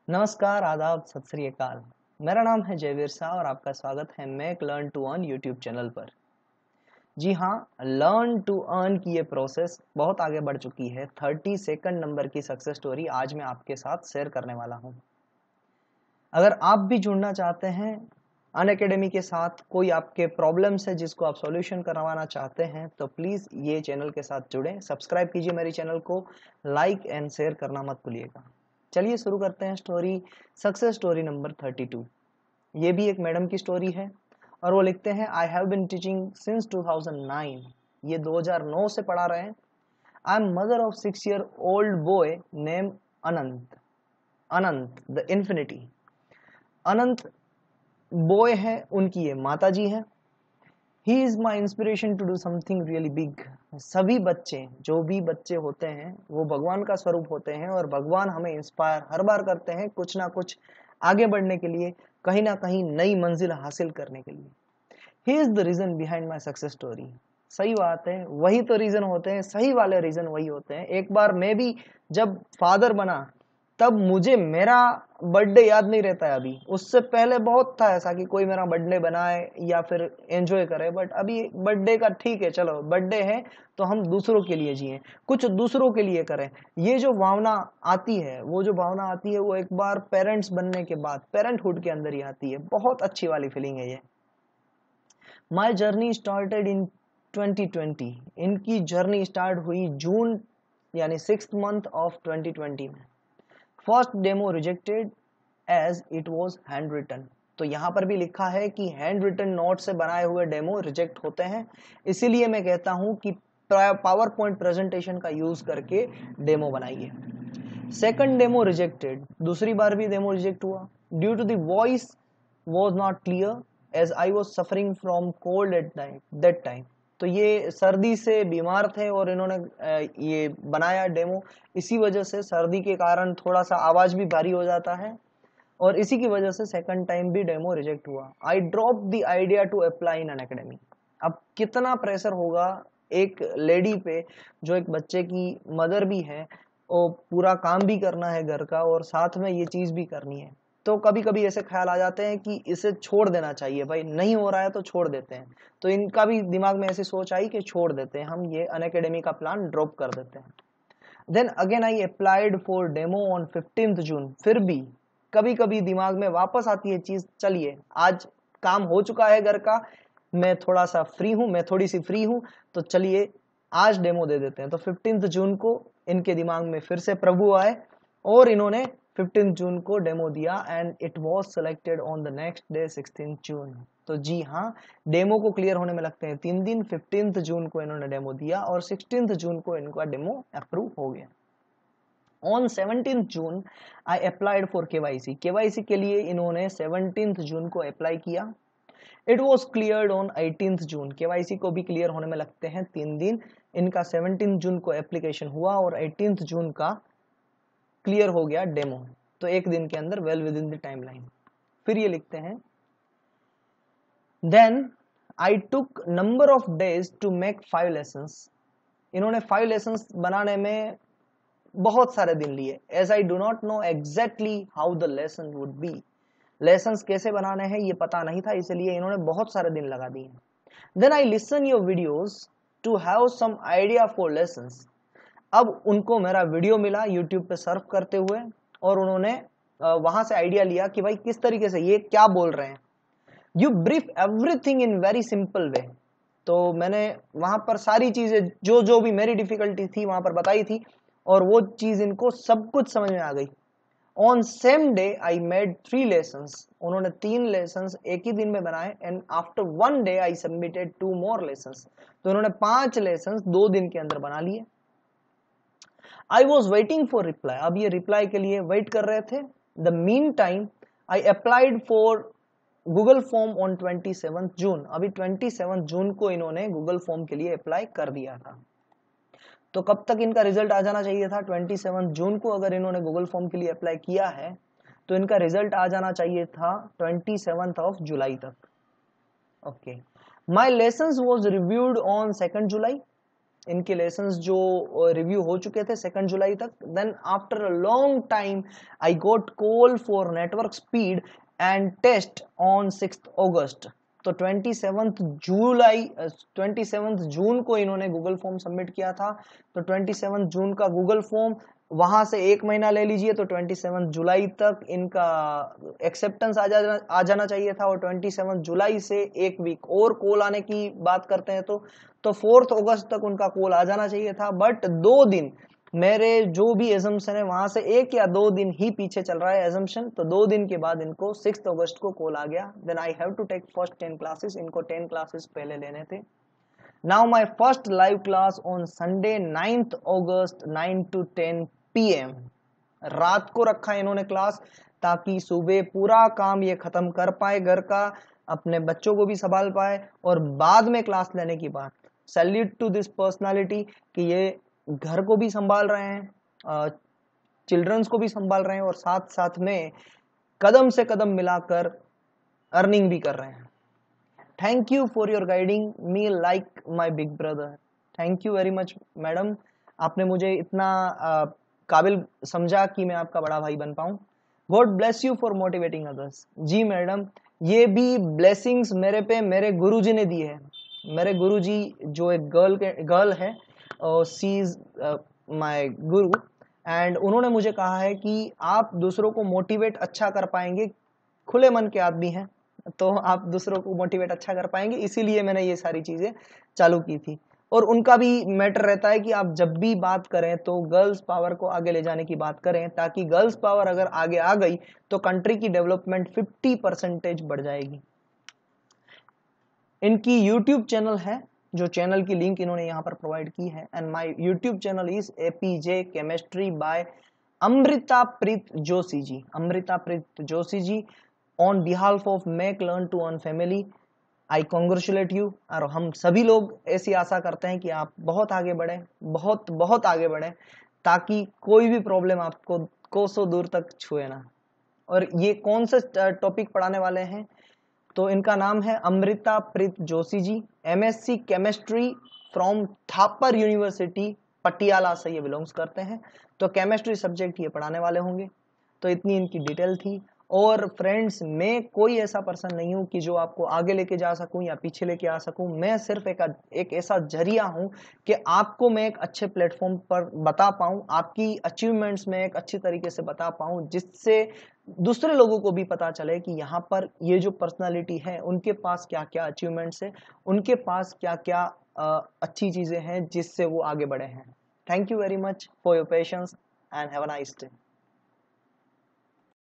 नमस्कार, आदाब, सत श्री अकाल। मेरा नाम है जयवीर शाह और आपका स्वागत है make learn to earn YouTube channel पर। जी हाँ, लर्न टू अर्न की ये प्रोसेस बहुत आगे बढ़ चुकी है। 30 सेकंड नंबर की सक्सेस स्टोरी आज मैं आपके साथ शेयर करने वाला हूँ। अगर आप भी जुड़ना चाहते हैं अनअकैडमी के साथ, कोई आपके प्रॉब्लम्स है जिसको आप सॉल्यूशन करवाना चाहते हैं, तो प्लीज़ ये चैनल के साथ जुड़ें। सब्सक्राइब कीजिए मेरे चैनल को, लाइक एंड शेयर करना मत भूलिएगा। चलिए शुरू करते हैं स्टोरी। Success story number 32। ये भी एक मैडम की स्टोरी है और वो लिखते हैं, I have been teaching since 2009। ये 2009 से पढ़ा रहे हैं। I am mother of 6 year old boy name Anant. Anant the infinity. Anant boy है, उनकी ये माता जी है। He is my inspiration to do something really big. सभी बच्चे, जो भी बच्चे होते हैं, वो भगवान का स्वरूप होते हैं और भगवान हमें इंस्पायर हर बार करते हैं कुछ ना कुछ आगे बढ़ने के लिए, कहीं ना कहीं नई मंजिल हासिल करने के लिए। He is the reason behind my success story. सही बात है, वही तो रीजन होते हैं, सही वाले रीजन वही होते हैं। एक बार मैं भी जब फादर बना तब मुझे मेरा बर्थडे याद नहीं रहता है। अभी उससे पहले बहुत था ऐसा कि कोई मेरा बर्थडे बनाए या फिर एंजॉय करे, बट अभी बर्थडे का ठीक है, चलो बर्थडे है तो हम दूसरों के लिए जिए, कुछ दूसरों के लिए करें। ये जो भावना आती है, वो एक बार पेरेंट्स बनने के बाद, पेरेंटहुड के अंदर ही आती है। बहुत अच्छी वाली फीलिंग है ये। My journey started in 2020। इनकी जर्नी स्टार्ट हुई जून यानी 6th month ऑफ 2020 में। First demo rejected as it was handwritten. तो यहाँ पर भी लिखा है कि हैंड रिटन नोट से बनाए हुए डेमो रिजेक्ट होते हैं, इसीलिए मैं कहता हूँ कि पावर पॉइंट प्रेजेंटेशन का यूज करके डेमो बनाइए। सेकंड डेमो रिजेक्टेड, दूसरी बार भी डेमो रिजेक्ट हुआ। Due to the voice was not clear as I was suffering from cold at that time. तो ये सर्दी से बीमार थे और इन्होंने ये बनाया डेमो, इसी वजह से सर्दी के कारण थोड़ा सा आवाज भी भारी हो जाता है और इसी की वजह से सेकंड टाइम भी डेमो रिजेक्ट हुआ। I drop the idea to apply in Unacademy. अब कितना प्रेशर होगा एक लेडी पे, जो एक बच्चे की मदर भी है, और पूरा काम भी करना है घर का और साथ में ये चीज भी करनी है। तो कभी कभी ऐसे ख्याल आ जाते हैं कि इसे छोड़ देना चाहिए, भाई नहीं हो रहा है तो छोड़ देते हैं। तो इनका भी दिमाग में ऐसी सोच आई कि छोड़ देते हैं, हम ये अनअकैडमी का प्लान ड्रॉप कर देते हैं। Then again I applied for demo on 15th June. फिर भी कभी कभी दिमाग में वापस आती है चीज, चलिए आज काम हो चुका है घर का, मैं थोड़ा सा फ्री हूं, मैं थोड़ी सी फ्री हूं, तो चलिए आज डेमो दे देते हैं। तो 15th जून को इनके दिमाग में फिर से प्रभु आए और इन्होंने 15th जून को डेमो दिया and it was selected on the next day 16th जून। तो जी हाँ, डेमो को क्लियर होने में लगते हैं 3 दिन। 15th जून को इन्होंने डेमो दिया और 16th जून को इनका डेमो अप्रूव हो गया। On 17th June I applied for KYC. KYC के लिए इन्होंने 17th जून को अप्लाई किया। It was cleared on 18th June. KYC को भी क्लियर होने में लगते हैं 3 दिन। इनका 17 जून को एप्लीकेशन हुआ और 18th जून का क्लियर हो गया डेमो। तो एक दिन के अंदर, well within the timeline. फिर ये लिखते हैं, then I took number of days to make 5 lessons. इन्होंने 5 लेसन्स बनाने में बहुत सारे दिन लिए। As I do not know exactly how the lesson would be. Lessons कैसे बनाने हैं ये पता नहीं था, इसलिए इन्होंने बहुत सारे दिन लगा दिए। Then I listen your videos to have some idea for lessons. अब उनको मेरा वीडियो मिला यूट्यूब पे सर्फ करते हुए और उन्होंने वहां से आइडिया लिया कि भाई किस तरीके से ये क्या बोल रहे हैं। You brief everything in very simple way. तो मैंने वहां पर सारी चीजें जो जो भी मेरी डिफिकल्टी थी वहां पर बताई थी और वो चीज इनको सब कुछ समझ में आ गई। On same day I made 3 lessons. उन्होंने 3 लेसन्स एक ही दिन में बनाए and after 1 day I submitted 2 more lessons. तो उन्होंने 5 लेसन्स 2 दिन के अंदर बना लिए। I was waiting for reply. अब ये रिप्लाई के लिए वेट कर रहे थे। The mean time I applied for Google form on 27th जून। अभी 27th जून को इन्होंने गूगल फॉर्म के लिए अप्लाई कर दिया था। तो कब तक इनका रिजल्ट आ जाना चाहिए था? 27th जून को अगर इन्होंने गूगल फॉर्म के लिए अप्लाई किया है तो इनका रिजल्ट आ जाना चाहिए था 27th जुलाई तक। Okay, my lessons was reviewed on 2nd जुलाई। इनके लेसन्स जो रिव्यू हो चुके थे 2 जुलाई तक। Then after a long time I got call for network speed and test on 6 August. तो 27 जून को इन्होंने गूगल फॉर्म सबमिट किया था। तो 27 जून का गूगल फॉर्म, वहां से 1 महीना ले लीजिए, तो 27 जुलाई तक इनका एक्सेप्टेंस आ जाना चाहिए था। और 27 जुलाई से 1 वीक और कॉल आने की बात करते हैं तो 4 अगस्त तक उनका कॉल आ जाना चाहिए था। बट 2 दिन मेरे जो भी एजम्पशन है वहां से 1 या 2 दिन ही पीछे चल रहा है एजम्पशन। तो 2 दिन के बाद इनको 6 अगस्त को कॉल आ गया। Then I have to take first 10 classes. इनको 10 क्लासेस पहले लेने थे। Now my first live class on Sunday 9th August 9 to 10 PM। रात को रखा इन्होंने क्लास, ताकि सुबह पूरा काम ये खत्म कर पाए घर का, अपने बच्चों को भी संभाल पाए और बाद में क्लास लेने की बात। सैल्यूट टू दिस पर्सनालिटी कि ये घर को भी संभाल रहे हैं, चिल्ड्रंस को भी संभाल रहे हैं और साथ साथ में कदम से कदम मिलाकर अर्निंग भी कर रहे हैं। Thank you for your guiding me like my big brother. Thank you very much madam, आपने मुझे इतना काबिल समझा कि मैं आपका बड़ा भाई बन पाऊं। God bless you for motivating others. जी मैडम, ये भी ब्लेसिंग्स मेरे पे मेरे गुरुजी ने दी है। मेरे गुरुजी जो एक गर्ल है, she is my Guru, and उन्होंने मुझे कहा है कि आप दूसरों को मोटिवेट अच्छा कर पाएंगे, खुले मन के आदमी हैं तो आप दूसरों को मोटिवेट अच्छा कर पाएंगे, इसीलिए मैंने ये सारी चीजें चालू की थी। और उनका भी मैटर रहता है कि आप जब भी बात करें तो गर्ल्स पावर को आगे ले जाने की बात करें, ताकि गर्ल्स पावर अगर आगे आ गई तो कंट्री की डेवलपमेंट 50% बढ़ जाएगी। इनकी यूट्यूब चैनल है, जो चैनल की लिंक इन्होंने यहाँ पर प्रोवाइड की है। And my YouTube channel is APJ chemistry by Amrita Preet Joshi ji. Amrita Preet Joshi ji, on behalf of make learn to earn family I congratulate you. और हम सभी लोग ऐसी आशा करते हैं कि आप बहुत आगे बढ़े, बहुत बहुत आगे बढ़े, ताकि कोई भी प्रॉब्लम आपको कोसों दूर तक छुए ना। और ये कौन सा टॉपिक पढ़ाने वाले हैं, तो इनका नाम है अमृता प्रीत जोशी जी, MSc chemistry from Thapar university Patiala से ये बिलोंग्स करते हैं। तो केमिस्ट्री सब्जेक्ट ये पढ़ाने वाले होंगे। तो इतनी इनकी डिटेल थी। और फ्रेंड्स, मैं कोई ऐसा पर्सन नहीं हूं कि जो आपको आगे लेके जा सकूं या पीछे लेके आ सकूं। मैं सिर्फ एक ऐसा जरिया हूं कि आपको मैं एक अच्छे प्लेटफॉर्म पर बता पाऊं, आपकी अचीवमेंट्स में एक अच्छी तरीके से बता पाऊं, जिससे दूसरे लोगों को भी पता चले कि यहाँ पर ये जो पर्सनालिटी है उनके पास क्या क्या अचीवमेंट्स है, उनके पास क्या क्या अच्छी चीजें हैं जिससे वो आगे बढ़े हैं। Thank you very much for your patience and have a nice day.